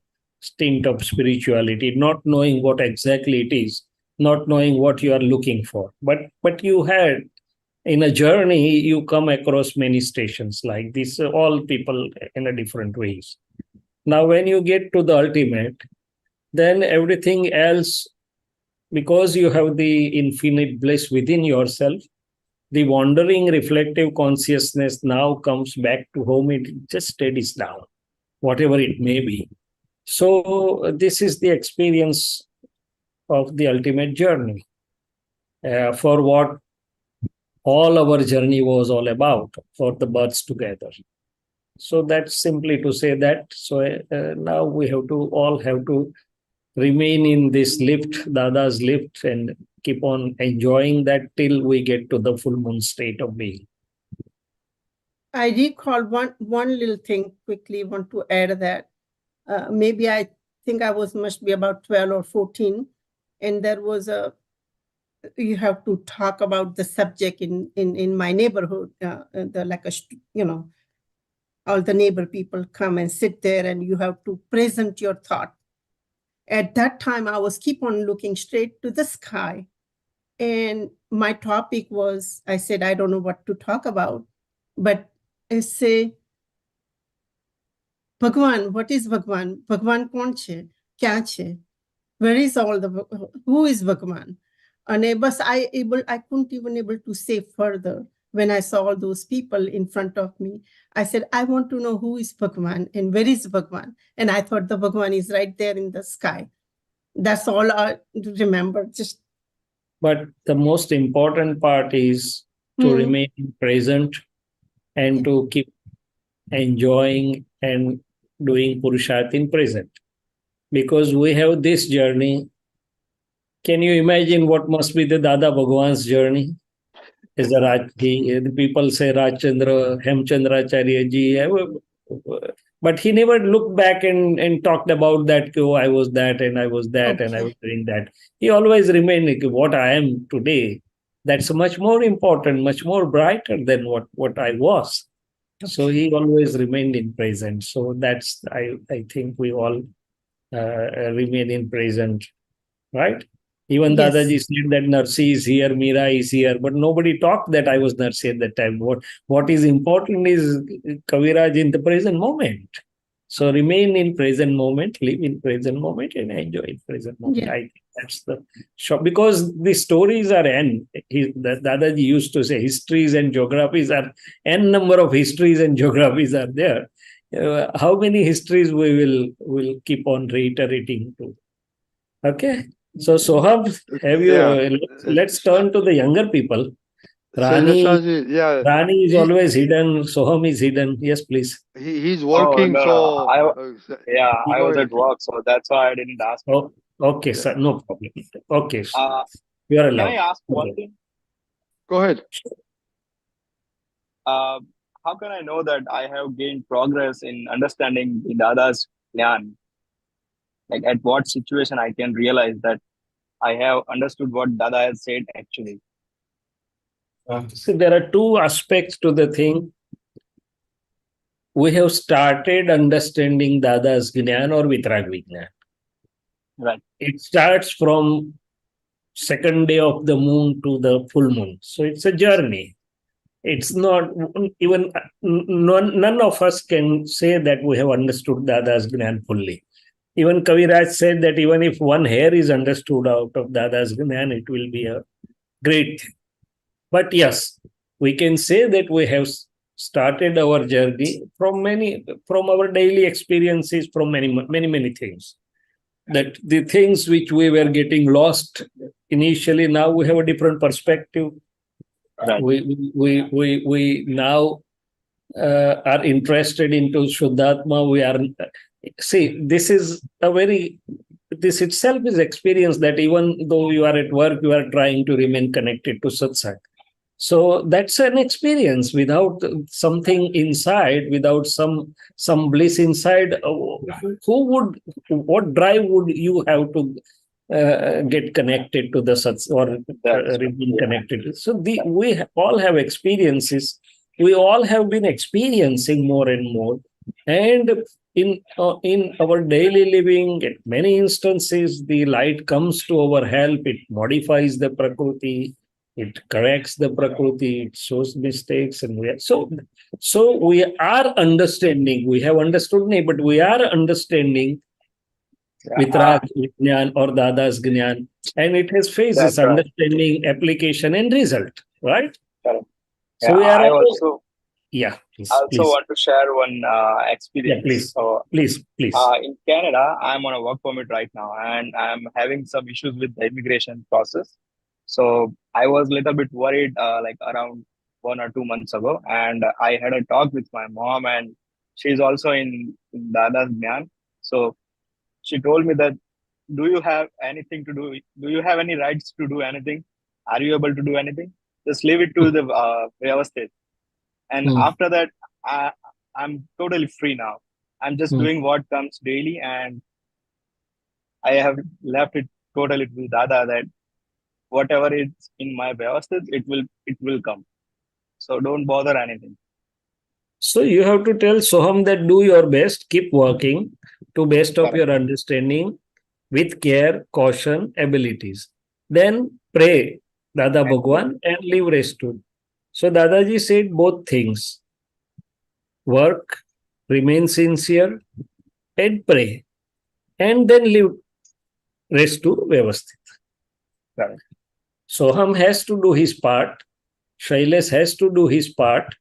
tint of spirituality, not knowing what exactly it is, not knowing what you are looking for. But you had, in a journey, you come across many stations like this, all people in a different ways. Now, when you get to the ultimate, then everything else, because you have the infinite bliss within yourself, the wandering reflective consciousness now comes back to home. It just steadies down, whatever it may be. So this is the experience of the ultimate journey, for what all our journey was all about, for the births together. So that's simply to say that. So now we have to all have to remain in this lift, Dada's lift, and keep on enjoying that till we get to the full moon state of being. I recall one little thing quickly, want to add that. Maybe I think I must be about 12 or 14. And there was you have to talk about the subject in my neighborhood, all the neighbor people come and sit there and you have to present your thought. At that time, I was keep on looking straight to the sky. And my topic was, I said, I don't know what to talk about, but I say, Bhagwan, what is Bhagwan? Bhagwan kaun che? Kya che? Where is who is Bhagwan? And I couldn't even able to say further when I saw all those people in front of me. I said, I want to know who is Bhagwan and where is Bhagwan? And I thought the Bhagwan is right there in the sky. That's all I remember. But the most important part is to remain present and to keep enjoying and doing Purusharth in present. Because we have this journey. Can you imagine what must be the Dada Bhagwan's journey? As the people say Rajchandra, Hemchandracharya ji, but he never looked back and talked about that, oh, I was that and I was that and I was doing that. He always remained like, what I am today. That's much more important, much more brighter than what I was. So he always remained in present. So that's, I think we all remain in present, right? Even Yes. Dadaji said that Narsi is here, Meera is here, but nobody talked that I was Narsi at that time. What is important is Kaviraj in the present moment. So remain in present moment, live in present moment, and enjoy in present moment. Yeah. I think that's the shop, because the stories are n. Dadaji used to say histories and geographies are n number of histories and geographies are there. How many histories we will keep on reiterating to? Okay. So Soham, have you? Let's turn to the younger people. Rani is always hidden. Soham is hidden. Yes, please. He's working, so I was at work, so that's why I didn't ask. Oh, okay, sir. No problem. Okay, you are allowed. Can I ask one thing? Go ahead. How can I know that I have gained progress in understanding the Dada's Gyan? Like, at what situation I can realize that I have understood what Dada has said actually? So there are two aspects to the thing. We have started understanding Dada's Gyan or Vitrag Vignan. Right. It starts from second day of the moon to the full moon. So it's a journey. It's not even, none of us can say that we have understood Dada's Gyan fully. Even Kaviraj said that even if one hair is understood out of Dada's Gyan, it will be a great thing. But yes, we can say that we have started our journey from our daily experiences, from many things. That the things which we were getting lost initially, now we have a different perspective. Right. We now are interested into Shuddhatma. We are, see, this itself is experience that even though you are at work, you are trying to remain connected to Satsang. So that's an experience. Without something inside, without some bliss inside, what drive would you have to get connected to the Satsang or remain connected? So we all have experiences. We all have been experiencing more and more, and in our daily living, at many instances, the light comes to our help. It modifies the Prakriti. It corrects the Prakriti, it shows mistakes, and so we are understanding. We have understood, but we are understanding Vitrag Gyan or Dada's Gyan, and it has phases: understanding, application, and result. Right? Correct. So we are please, I also want to share one experience. Yeah, please. So, please. In Canada, I'm on a work permit right now, and I'm having some issues with the immigration process. So I was a little bit worried, like around 1 or 2 months ago, and I had a talk with my mom, and she's also in Dada's Gyan. So she told me that, do you have anything to do? Do you have any rights to do anything? Are you able to do anything? Just leave it to the Vyavasthit. And after that, I'm totally free now. I'm just doing what comes daily, and I have left it totally to Dada that whatever is in my Vyavasthit, it will come. So don't bother anything. So you have to tell Soham that do your best, keep working to best of your understanding with care, caution, abilities. Then pray, Dada Bhagwan, and leave rest to. So Dadaji said both things. Work, remain sincere, and pray. And then leave rest to Vyavasthit. Correct. Soham has to do his part. Shailesh has to do his part,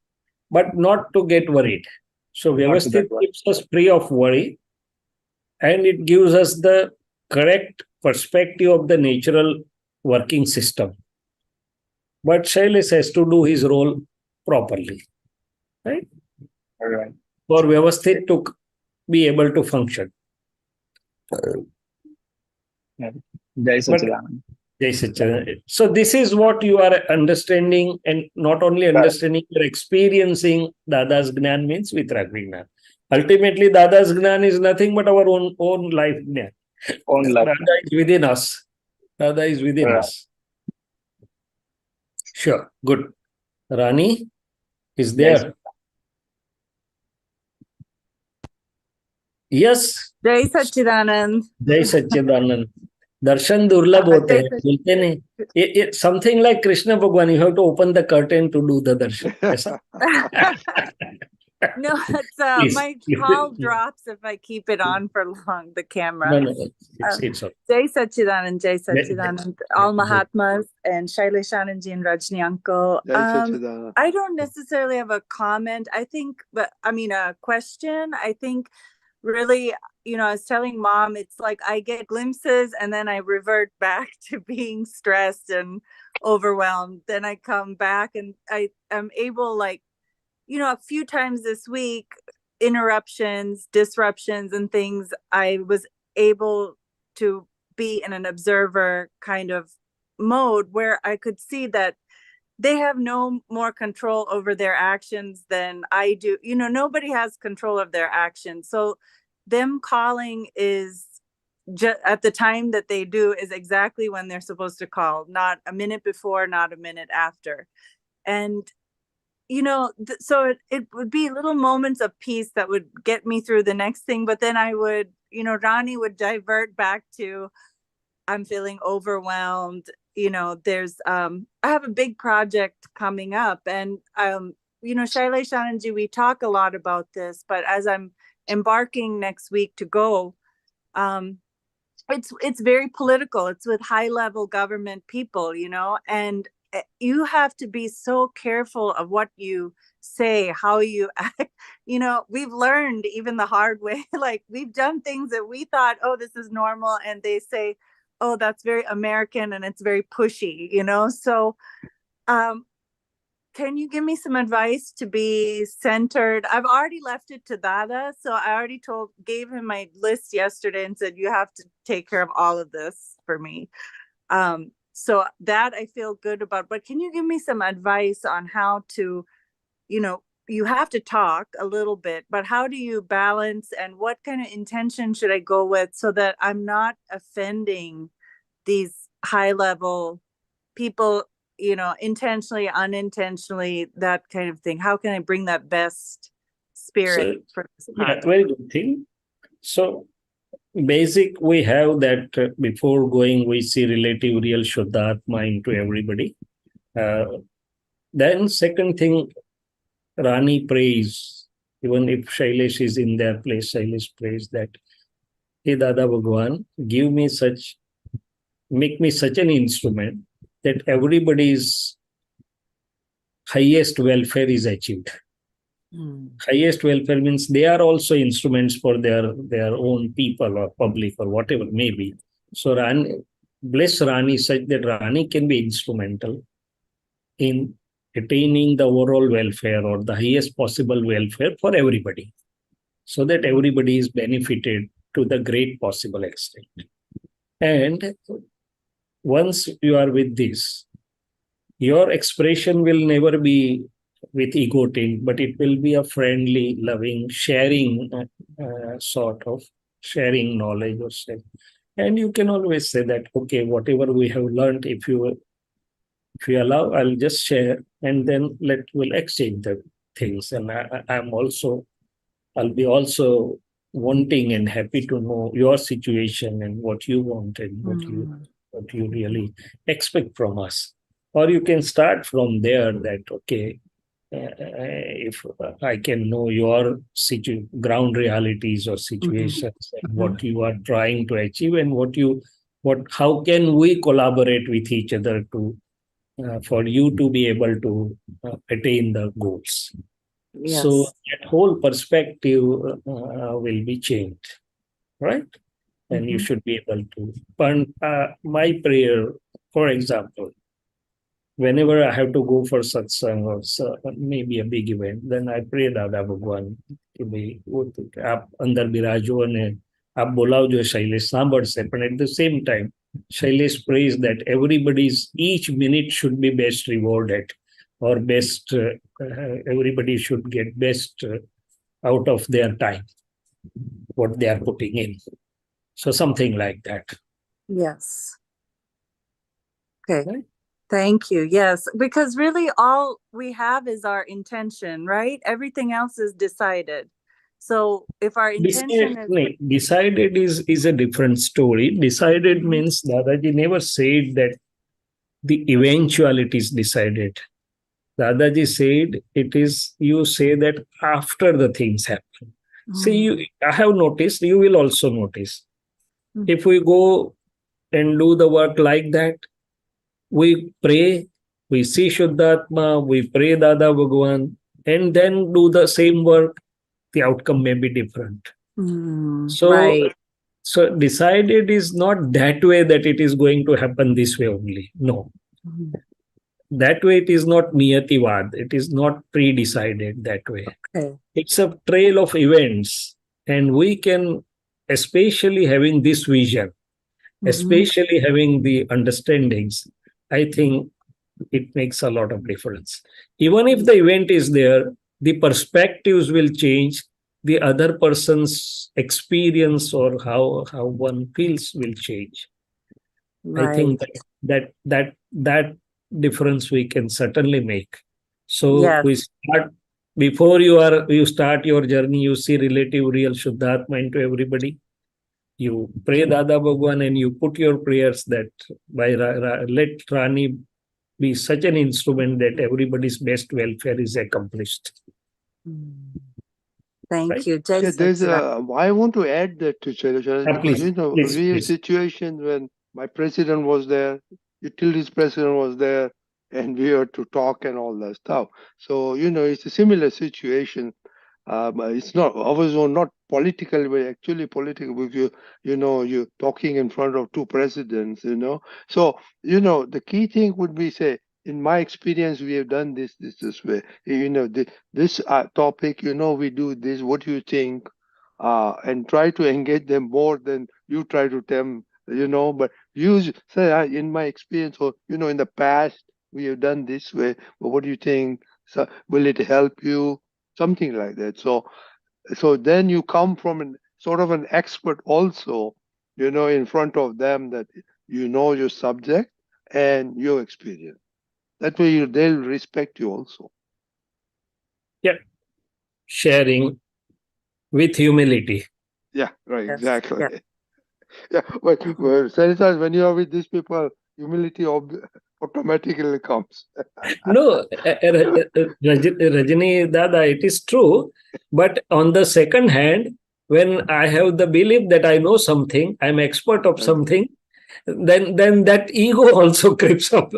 but not to get worried. So Vyavasthit keeps us free of worry, and it gives us the correct perspective of the natural working system. But Shailesh has to do his role properly, right? All right. For Vyavasthit to be able to function. Jai Sachidanand. Jai Sachidanand. So this is what you are understanding, and not only understanding, you're experiencing Dada's Gyan means Vitragni Gyan. Ultimately, Dada's Gyan is nothing but our own life Gyan. Dada is within us. Dada is within us. Sure, good. Rani is there. Yes. Jai Sachidanand. Jai Sachidanand. Darshan durlabh hote hain, bolte nahi. Something like Krishna Bhagwan, you have to open the curtain to do the darshan. No, it's my call drops if I keep it on for long, the camera. No, it's okay. Jai Sachidanand, all Mahatmas and Shaileshanandji and Rajni uncle. I don't necessarily have a comment. I think, a question. I think really, I was telling Mom, it's like I get glimpses and then I revert back to being stressed and overwhelmed. Then I come back and I am able, a few times this week, interruptions, disruptions and things, I was able to be in an observer kind of mode where I could see that they have no more control over their actions than I do. Nobody has control of their actions. So them calling is just at the time that they do is exactly when they're supposed to call, not a minute before, not a minute after. And so it would be little moments of peace that would get me through the next thing. But then I would, Rani would divert back to, I'm feeling overwhelmed. There's, I have a big project coming up, and, Shaileshanandji, we talk a lot about this, but as I'm embarking next week to go, it's very political. It's with high level government people, and you have to be so careful of what you say, how you act. We've learned even the hard way, like we've done things that we thought, oh, this is normal. And they say, oh, that's very American and it's very pushy, So, can you give me some advice to be centered? I've already left it to Dada. So I already gave him my list yesterday and said, you have to take care of all of this for me. So that I feel good about, but can you give me some advice on how to, you have to talk a little bit, but how do you balance and what kind of intention should I go with so that I'm not offending these high level people, intentionally, unintentionally, that kind of thing? How can I bring that best spirit for this project? Very good thing. So basic, we have that before going, we see relative real Shuddhatma into everybody. Then second thing, Rani prays, even if Shailesh is in their place, Shailesh prays that, hey Dada Bhagwan, make me such an instrument that everybody's highest welfare is achieved. Highest welfare means they are also instruments for their own people or public or whatever may be. So bless Rani such that Rani can be instrumental in attaining the overall welfare or the highest possible welfare for everybody. so that everybody is benefited to the great possible extent. And once you are with this, your expression will never be with ego tint, but it will be a friendly, loving, sharing sort of sharing knowledge or sharing. And you can always say that, okay, whatever we have learned, if you allow, I'll just share, and then we'll exchange the things. And I'll be also wanting and happy to know your situation and what you want and what you really expect from us. Or you can start from there that, okay, if I can know your ground realities or situations and what you are trying to achieve and how can we collaborate with each other to for you to be able to attain the goals. Yes. So that whole perspective will be changed, right? And you should be able to. But my prayer, for example, whenever I have to go for satsang or maybe a big event, then I pray Dada Bhagwan कि भाई आप अंदर बिराजो અને आप बोलावજો शैलेश સાંભળશે. But at the same time, Shailesh prays that each minute should be best rewarded, or best, everybody should get best out of their time, what they are putting in. So something like that. Yes. Okay. Right? Thank you. Yes, because really all we have is our intention, right? Everything else is decided. So if our intention is... Decided is a different story. Decided means Dadaji never said that the eventuality is decided. Dadaji said it is, you say that after the things happen. See, I have noticed, you will also notice. If we go and do the work like that, we pray, we see Shuddhatma, we pray Dada Bhagwan, and then do the same work, the outcome may be different. So decided is not that way that it is going to happen this way only. No. That way it is not niyativad. It is not pre-decided that way. Okay. It's a trail of events. And we can, especially having this vision, especially having the understandings, I think it makes a lot of difference. Even if the event is there, the perspectives will change. The other person's experience or how one feels will change. Right. I think that difference we can certainly make. So Yes. we start, before you start your journey, you see relative real Shuddhatma into everybody. You pray Dada Bhagwan and you put your prayers that by let Rani be such an instrument that everybody's best welfare is accomplished. Thank Right? you. I want to add that to Shaileshanandji, because we have situations when my president was there, utilities president was there, and we had to talk and all that stuff. So, it's a similar situation. It's not, ours were not political, but actually political, because you're talking in front of two presidents, So, the key thing would be, say, in my experience, we have done this way. This topic, we do this, what do you think? And try to engage them more than you try to tell them, but use, say, in my experience, or, in the past, we have done this way, but what do you think? So, will it help you? Something like that. So then you come from sort of an expert also, in front of them, that you know your subject and your experience. That way they'll respect you also. Yeah. Sharing with humility. Yeah, right, Yes. exactly. Yeah, but Sarisas, when you are with these people, humility automatically comes. No, Rajini Dada, it is true. But on the second hand, when I have the belief that I know something, I'm expert of something, then that ego also creeps up.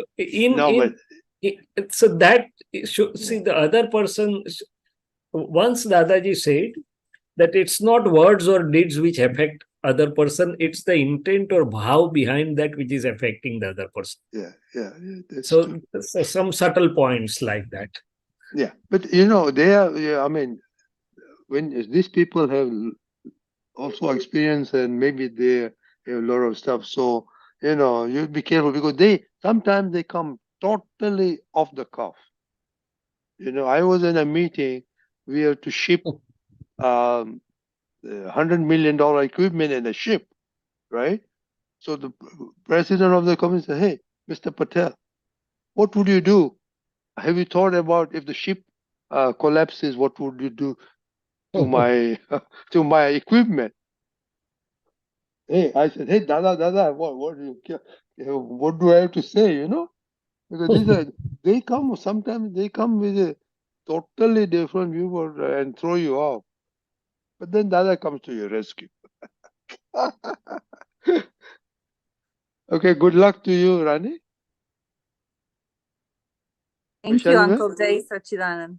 So that should see the other person. Once Dadaji said that it's not words or deeds which affect other person, it's the intent or bhav behind that which is affecting the other person. Yeah. That's so true. Some subtle points like that. Yeah, but they are, when these people have also experience and maybe they have a lot of stuff, so you be careful because sometimes they come totally off the cuff. I was in a meeting. We have to ship $100 million equipment in a ship, right? So the president of the company said, "Hey, Mr. Patel, what would you do? Have you thought about if the ship collapses? What would you do to my to my equipment?" Hey, I said, "Hey, Dada, what do I have to say? Because sometimes they come with a totally different view and throw you off. But then Dada comes to your rescue. Okay, good luck to you, Rani. Thank you, Uncle Jai Sachidanand.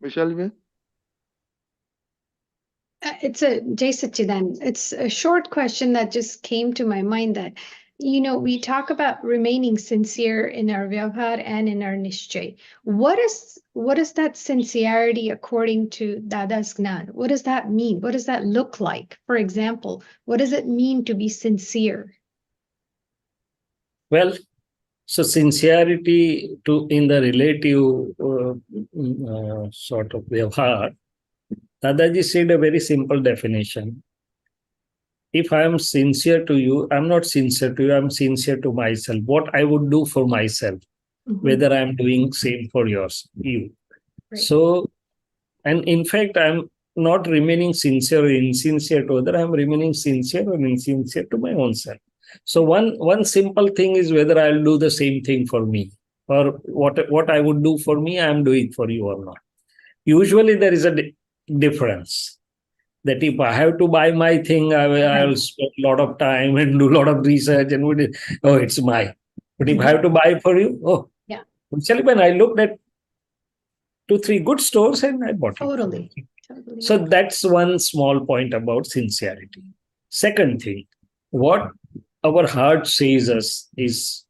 Michelle, It's a Jai Sachidanand. It's a short question that just came to my mind that, we talk about remaining sincere in our Vyavhar and in our Nishchay. What is that sincerity according to Dada's Gnan? What does that mean? What does that look like? For example, what does it mean to be sincere? Well, so sincerity in the relative sort of Vyavhar, Dadaji said a very simple definition. If I am sincere to you, I'm not sincere to you, I'm sincere to myself. What I would do for myself, whether I'm doing same for you. Right. So, and in fact, I'm not remaining sincere or insincere to other, I'm remaining sincere or insincere to my own self. So one simple thing is whether I'll do the same thing for me, or what I would do for me, I'm doing for you or not. Usually there is a difference. That if I have to buy my thing, I'll spend a lot of time and do a lot of research and it's mine. But if I have to buy for you, when I looked at 2-3 good stores and I bought it. Totally. So that's one small point about sincerity. Second thing, what our heart says us is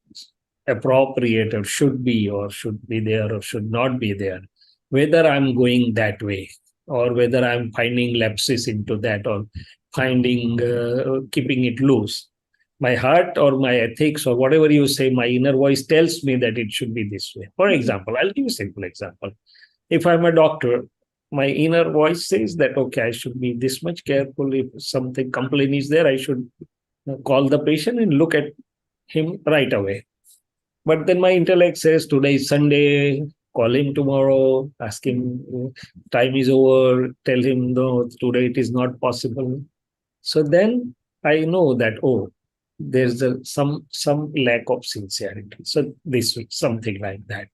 appropriate or should be there or should not be there. Whether I'm going that way, or whether I'm finding lapses into that, or keeping it loose. My heart or my ethics or whatever you say, my inner voice tells me that it should be this way. For example, I'll give you a simple example. If I'm a doctor, my inner voice says that, okay, I should be this much careful. If something complaint is there, I should call the patient and look at him right away. But then my intellect says, today is Sunday, call him tomorrow, ask him, time is over, tell him, no, today it is not possible. So then I know that, there's some lack of sincerity. So this is something like that.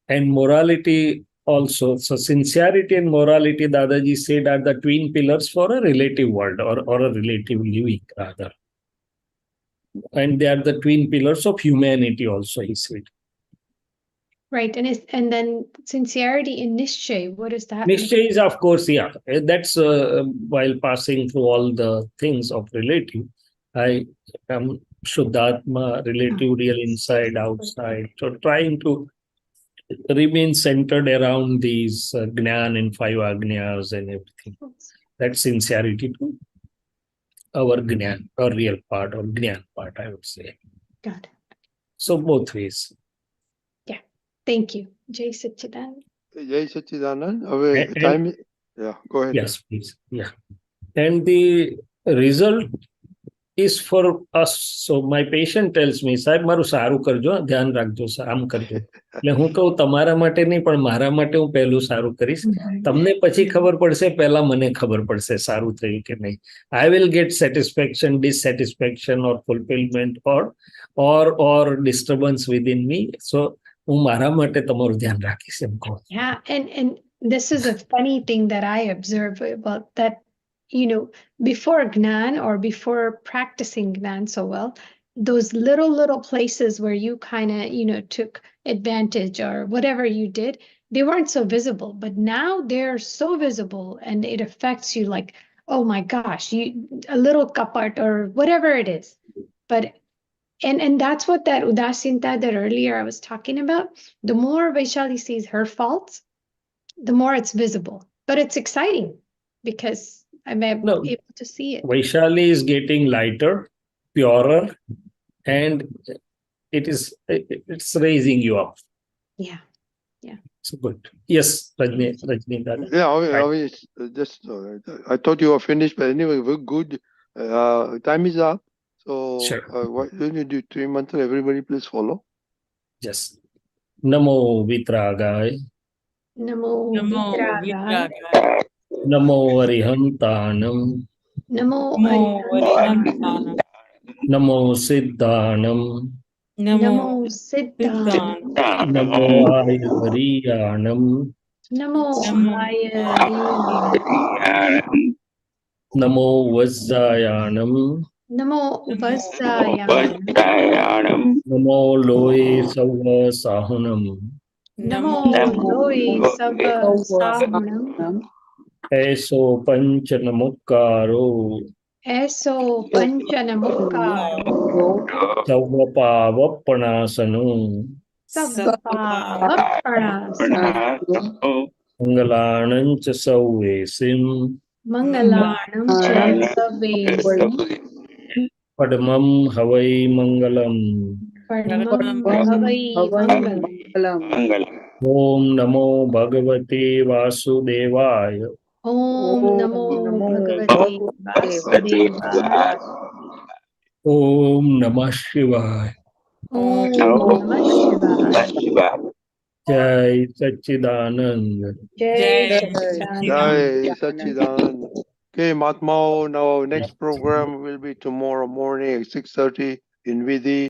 And morality also. So sincerity and morality, Dadaji said, are the twin pillars for a relative world or a relative living, rather. And they are the twin pillars of humanity also, he said. Right. And then sincerity in Nishchay, what is that? Nishchay is, of course, that's while passing through all the things of relative. I am Shuddhatma, relative, real, inside, outside. So trying to remain centered around these Gyan and 5 Agnyas and everything. That's sincerity to our Gyan, or real part, or Gyan part, I would say. Got it. So both ways. Yeah. Thank you. Jai Sachidanand. Jai Sachidanand. Go ahead. Yes, please. Yeah. And the result is for us. So my patient tells me, Sahib, maru saru karjo, dhyan rakjo, aam karjo. એટલે હું કહું તમારા માટે નહીં પણ મારા માટે હું પહેલું સારું કરીશ. તમને પછી ખબર પડશે, પહેલા મને ખબર પડશે સારું થયું કે નહીં. I will get satisfaction, dissatisfaction or fulfillment or disturbance within me. So હું મારા માટે તમારું ધ્યાન રાખીશ એમ કહું. Yeah, and this is a funny thing that I observe about that, before Gyan or before practicing Gyan so well, those little places where you kind of, took advantage or whatever you did, they weren't so visible, but now they're so visible and it affects you like, oh my gosh, a little kapat or whatever it is. But and that's what that udasinta that earlier I was talking about. The more Vaishali sees her faults, the more it's visible. But it's exciting because I'm able to see it. Vaishali is getting lighter, purer, and it's raising you up. Yeah. So good. Yes, Rajni Dada. Yeah, I thought you were finished, but anyway, we're good. Time is up. So Sure. why don't you do 3 months? Everybody please follow. Yes. Namo Vitragaya. Namo Vitragaya. Namo Arihantanam. Namo Arihantanam. Namo Siddhanam. Namo Siddhanam. Namo Ayariyanam. Namo Ayariyanam. Namo Vajjayanam. Namo Vajjayanam. Namo Loe Sava Sahunam. Namo Loe Sava Sahunam. Eso Panchanamukaro. Eso Panchanamukaro. Savapavapanasano. Savapavapanasano. Mangalanam cha Sauvesim. Mangalanam cha Savesim. Padmam Havai Mangalam. Padmam Havai Mangalam. Om Namo Bhagavate Vasudevaya. Om Namo Bhagavate Vasudevaya. Om Namah Shivaya. Om Namah Shivaya. Jai Satchidanand. Jai Satchidanand. Jai Satchidanand. Okay, Mahatma, now our next program will be tomorrow morning at 6:30 in Vidhi.